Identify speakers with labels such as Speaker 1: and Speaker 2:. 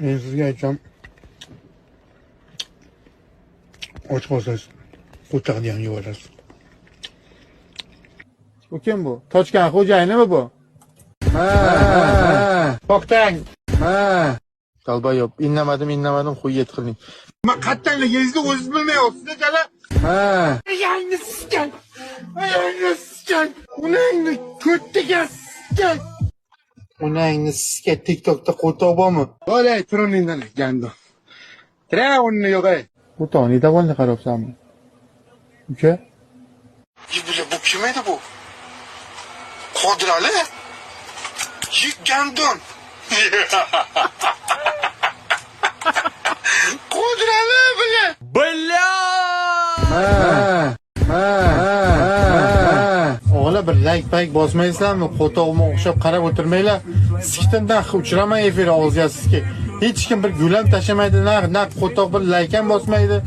Speaker 1: Men sizga aytsam, och qolsangiz, o'taqni ham yuborasiz.
Speaker 2: Bu kim bu? Tochkan xo'jayinimi bu?
Speaker 1: To'xtang.
Speaker 2: Dalbayob, innamadim, qo'yib qiling.
Speaker 1: Men qattanligingizni o'zingiz bilmayapsiz, akala. Ayangni siskan. Unangni ko'ttiga siskan. Unangni siskan TikTokda qo'rtoq bormi? Bo'lay, turiningdan gando. Tira onni yo'g'ay.
Speaker 2: Bu toni davolni qarabsanmi? Uka?
Speaker 1: Bu kim edi bu? Qodir Ali? Gandon. Qodir Ali bilan.
Speaker 2: O'g'la bir like bosmaysizlarmi? Qo'tog'imga o'xshab qarab o'tirmanglar. Siktimdan uchramay efir og'izga sizki. Hech kim bir gulam tashlamaydi, na qo'toq bir like ham bosmaydi.